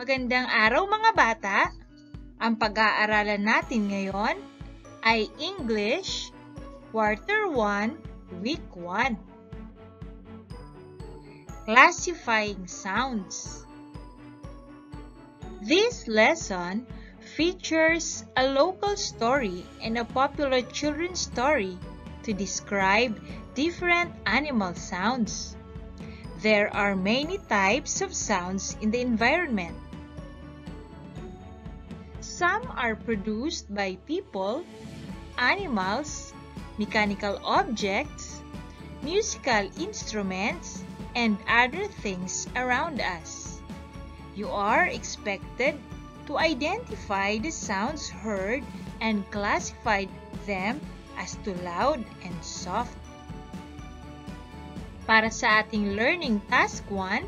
Magandang araw mga bata! Ang pag-aaralan natin ngayon ay English, Quarter 1, Week 1. Classifying Sounds. This lesson features a local story and a popular children's story to describe different animal sounds. There are many types of sounds in the environment. Some are produced by people, animals, mechanical objects, musical instruments, and other things around us. You are expected to identify the sounds heard and classify them as to loud and soft. Para sa ating learning task 1,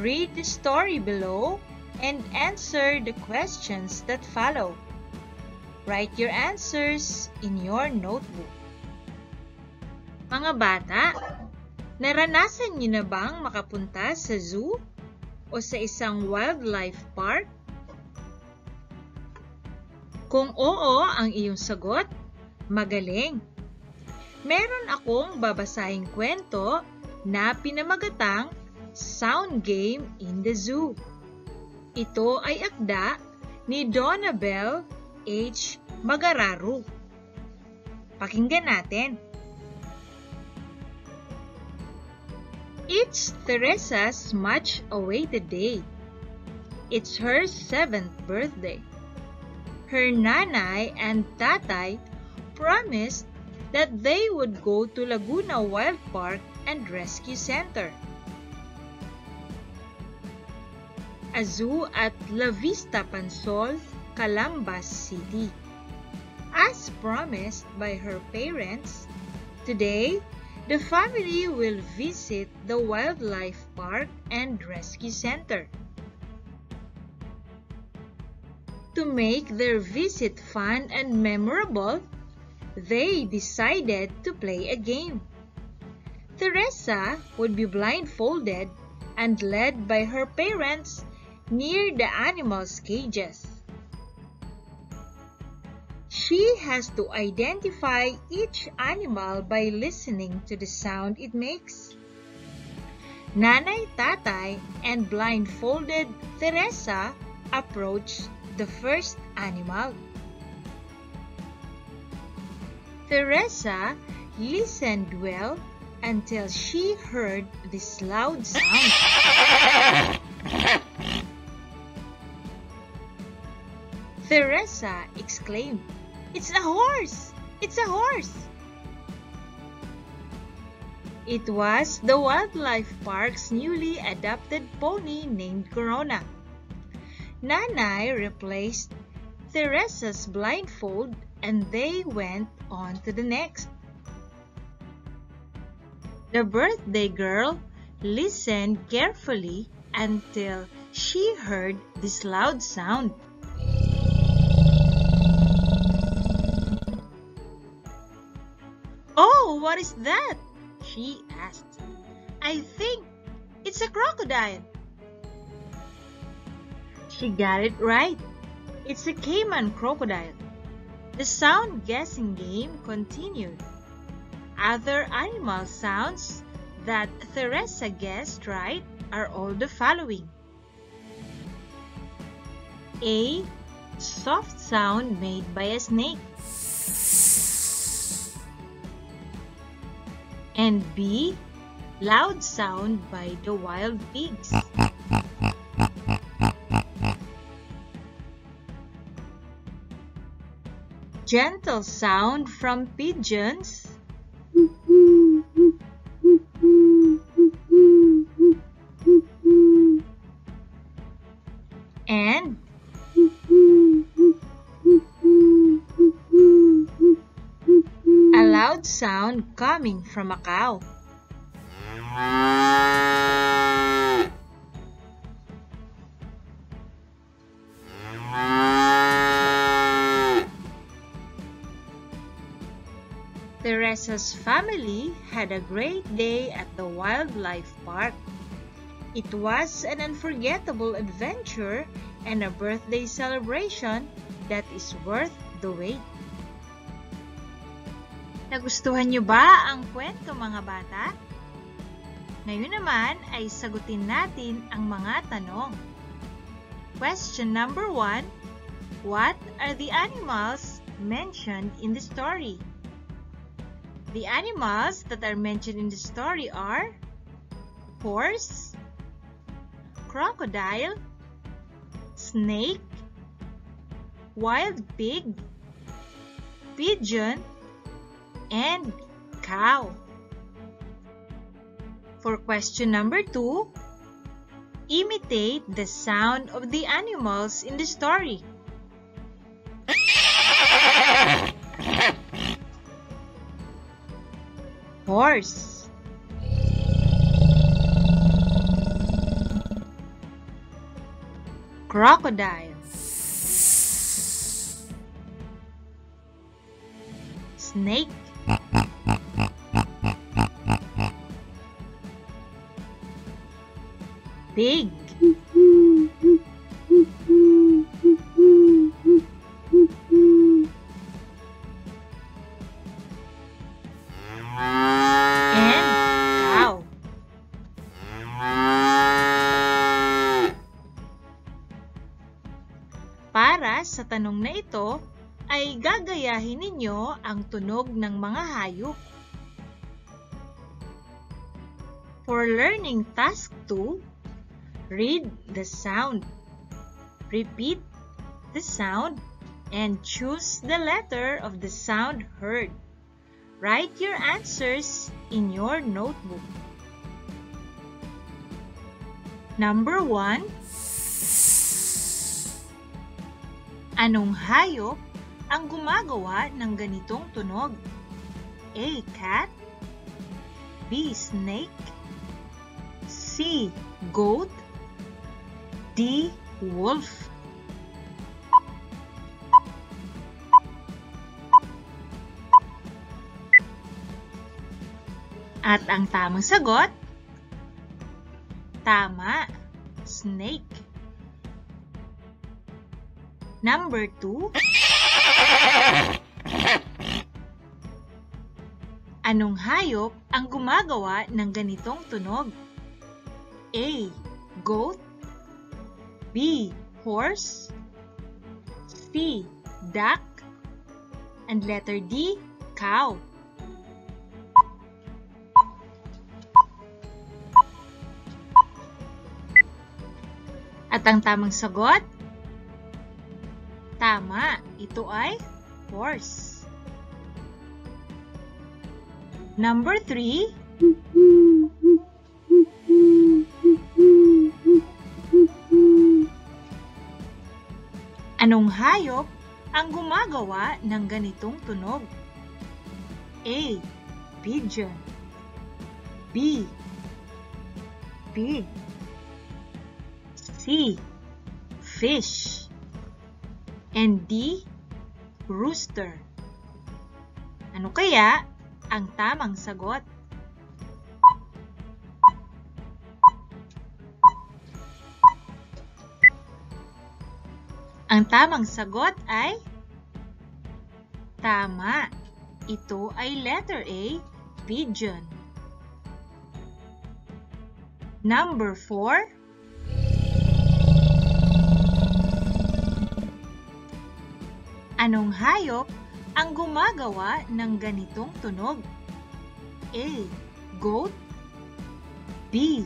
read the story below and answer the questions that follow. Write your answers in your notebook. Mga bata, naranasan niyo na bang makapunta sa zoo o sa isang wildlife park? Kung oo ang iyong sagot, magaling! Meron akong babasahing kwento na pinamagatang Sound Game in the Zoo. Ito ay akda ni Donabel H. Magararu. Pakinggan natin. It's Teresa's much-awaited day. It's her 7th birthday. Her nanay and tatay promised that they would go to Laguna Wild Park and Rescue Center, a zoo at La Vista Pansol, Calambas City. As promised by her parents, today the family will visit the Wildlife Park and Rescue Center. To make their visit fun and memorable, they decided to play a game. Teresa would be blindfolded and led by her parents near the animals' cages. She has to identify each animal by listening to the sound it makes. Nanay, tatay, and blindfolded Teresa approached the first animal. Teresa listened well until she heard this loud sound. Teresa exclaimed, "It's a horse! It's a horse!" It was the Wildlife Park's newly adopted pony named Corona. Nanay replaced Teresa's blindfold and they went on to the next. The birthday girl listened carefully until she heard this loud sound. "Oh, what is that?" she asked. "I think it's a crocodile." She got it right. It's a Cayman crocodile. The sound guessing game continued. Other animal sounds that Teresa guessed right are all the following. A. Soft sound made by a snake. And B. Loud sound by the wild pigs. Gentle sound from pigeons. And a loud sound coming from a cow. Teresa's family had a great day at the wildlife park. It was an unforgettable adventure and a birthday celebration that is worth the wait. Nagustuhan niyo ba ang kwento, mga bata? Ngayon naman ay sagutin natin ang mga tanong. Question number 1. What are the animals mentioned in the story? The animals that are mentioned in the story are horse, crocodile, snake, wild pig, pigeon, and cow. For question number 2, imitate the sound of the animals in the story. Horse, crocodile, snake, pig, and cow. Para sa tanong na ito, ay gagayahin ninyo ang tunog ng mga hayop. For learning task 2, read the sound, repeat the sound, and choose the letter of the sound heard. Write your answers in your notebook. Number 1. Anong hayop ang gumagawa ng ganitong tunog? A. Cat, B. Snake, C. Goat, D. Wolf. At ang tamang sagot, tama, snake. Number 2. Anong hayop ang gumagawa ng ganitong tunog? A. Goat, B. Horse, C. Duck, and letter D. Cow. At ang tamang sagot, tama, ito ay horse. Number 3. Anong hayop ang gumagawa ng ganitong tunog? A. Pigeon, B. Pig, C. Fish, and D. Rooster. Ano kaya ang tamang sagot? Ang tamang sagot ay tama. Ito ay letter A, pigeon. Number 4. Anong hayop ang gumagawa ng ganitong tunog? A. Goat, B.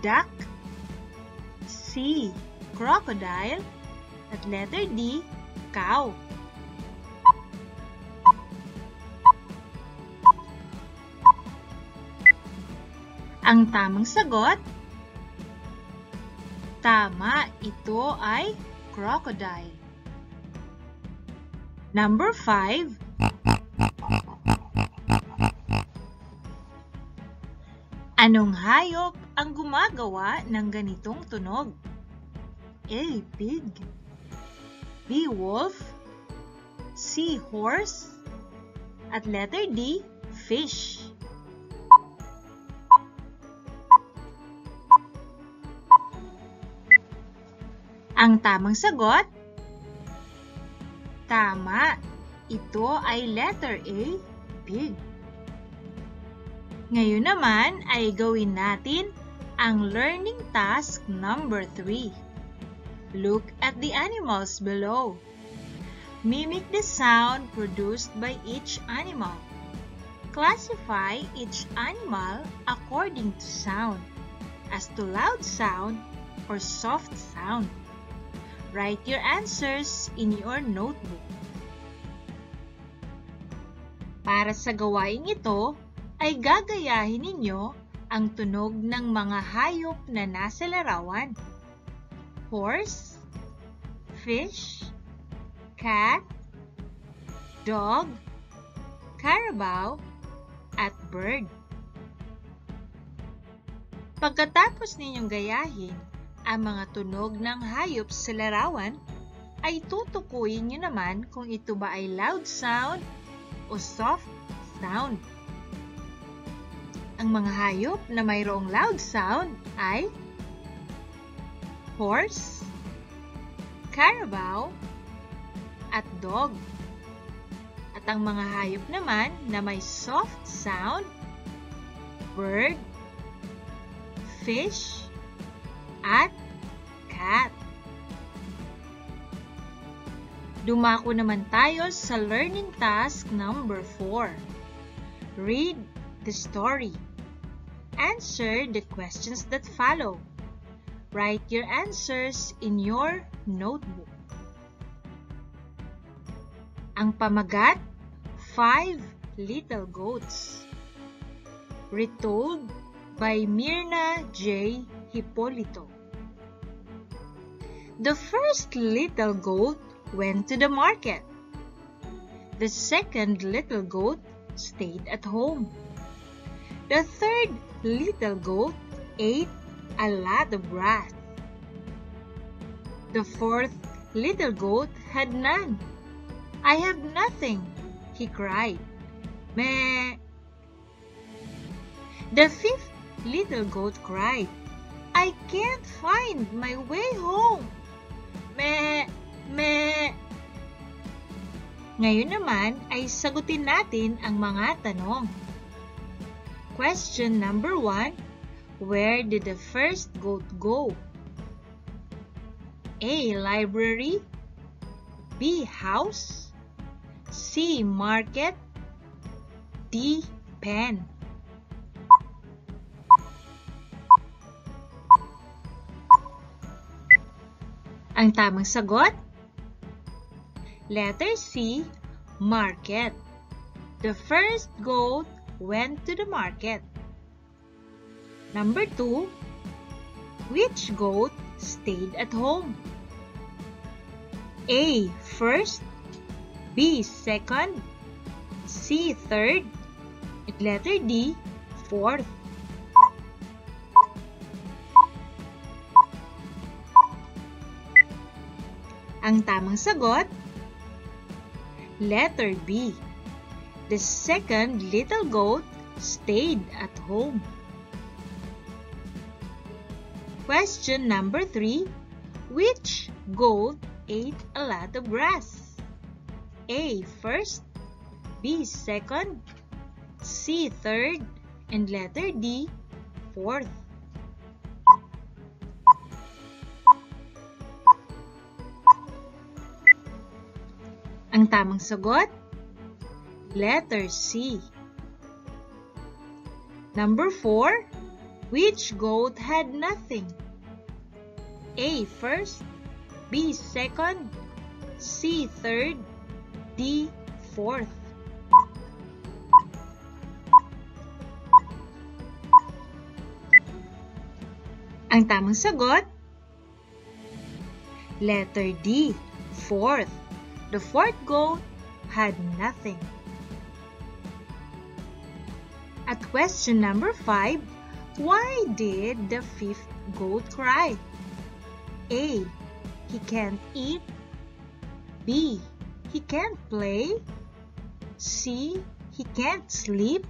Duck, C. Crocodile, at letter D. Cow. Ang tamang sagot, tama, ito ay crocodile. Number 5. Anong hayop ang gumagawa ng ganitong tunog? A. Pig, B. Wolf, C. Horse, at letter D. Fish. Ang tamang sagot? Tama. Ito ay letter A, pig. Ngayon naman ay gawin natin ang learning task number 3. Look at the animals below. Mimic the sound produced by each animal. Classify each animal according to sound, as to loud sound or soft sound. Write your answers in your notebook. Para sa gawaing ito, ay gagayahin ninyo ang tunog ng mga hayop na nasa larawan. Horse, fish, cat, dog, carabao, at bird. Pagkatapos ninyong gayahin ang mga tunog ng hayop sa larawan, ay tutukuyin nyo naman kung ito ba ay loud sound o soft sound. Ang mga hayop na mayroong loud sound ay horse, carabao, at dog. At ang mga hayop naman na may soft sound, bird, fish, at cat. Dumako naman tayo sa learning task number 4. Read the story. Answer the questions that follow. Write your answers in your notebook. Ang pamagat, 5 Little Goats. Retold by Mirna J. Hipolito. The first little goat went to the market. The second little goat stayed at home. The third little goat ate a lot of grass. The fourth little goat had none. I have nothing, he cried. Meh. The fifth little goat cried, I can't find my way home. Meh, meh. Ngayon naman ay sagutin natin ang mga tanong. Question number 1. Where did the first goat go? A. Library, B. House, C. Market, D. Pen. Ang tamang sagot? Letter C. Market. The first goat went to the market. Number 2. Which goat stayed at home? A. First, B. Second, C. Third, and letter D. Fourth. Ang tamang sagot? Letter B. The second little goat stayed at home. Question number 3. Which goat ate a lot of grass? A. First, B. Second, C. Third, and letter D. Fourth. Ang tamang sagot? Letter C. Number 4. Which goat had nothing? A. First, B. Second, C. Third, D. Fourth. Ang tamang sagot? Letter D. Fourth. The fourth goat had nothing. At question number 5, why did the fifth goat cry? A. He can't eat. B. He can't play. C. He can't sleep.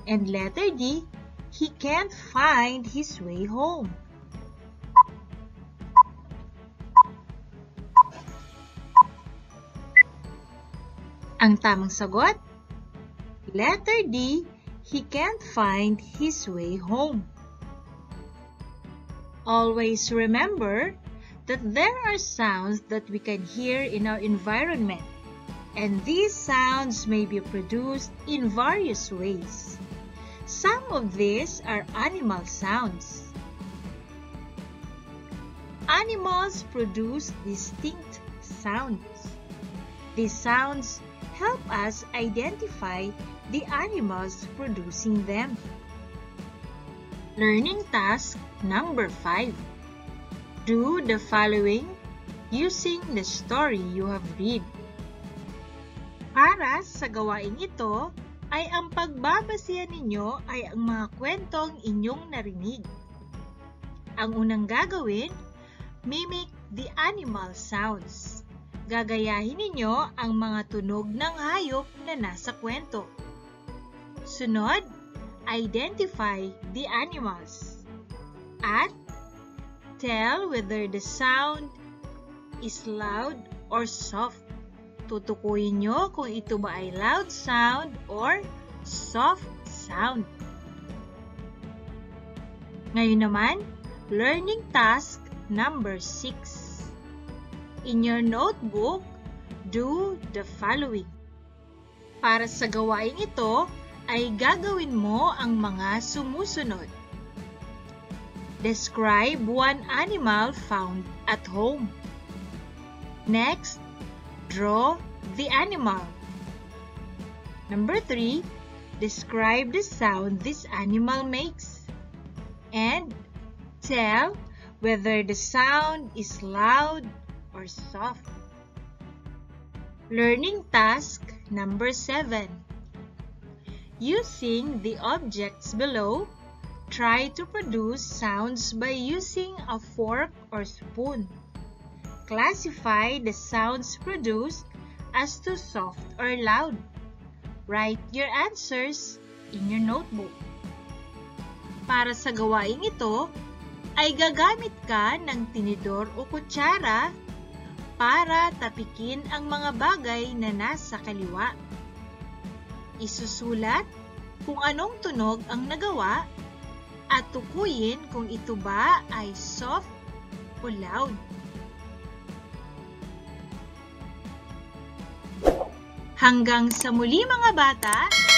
And letter D. He can't find his way home. Ang tamang sagot? Letter D, he can't find his way home. Always remember that there are sounds that we can hear in our environment, and these sounds may be produced in various ways. Some of these are animal sounds. Animals produce distinct sounds. These sounds help us identify the animals producing them. Learning task number 5. Do the following using the story you have read. Para sa gawaing ito, ay ang pagbabasihan ninyo ay ang mga kwentong inyong narinig. Ang unang gagawin, mimic the animal sounds. Gagayahin ninyo ang mga tunog ng hayop na nasa kwento. Sunod, identify the animals. At tell whether the sound is loud or soft. Tutukuyin nyo kung ito ba ay loud sound or soft sound. Ngayon naman, learning task number 6. In your notebook, do the following. Para sa gawaing ito, ay gagawin mo ang mga sumusunod. Describe one animal found at home. Next, draw the animal. Number 3, describe the sound this animal makes. And tell whether the sound is loud or soft. Learning task number 7. Using the objects below, try to produce sounds by using a fork or spoon. Classify the sounds produced as to soft or loud. Write your answers in your notebook. Para sa gawaing ito, ay gagamit ka ng tinidor o kutsara para tapikin ang mga bagay na nasa kaliwa. Isusulat kung anong tunog ang nagawa at tukuyin kung ito ba ay soft o loud. Hanggang sa muli mga bata!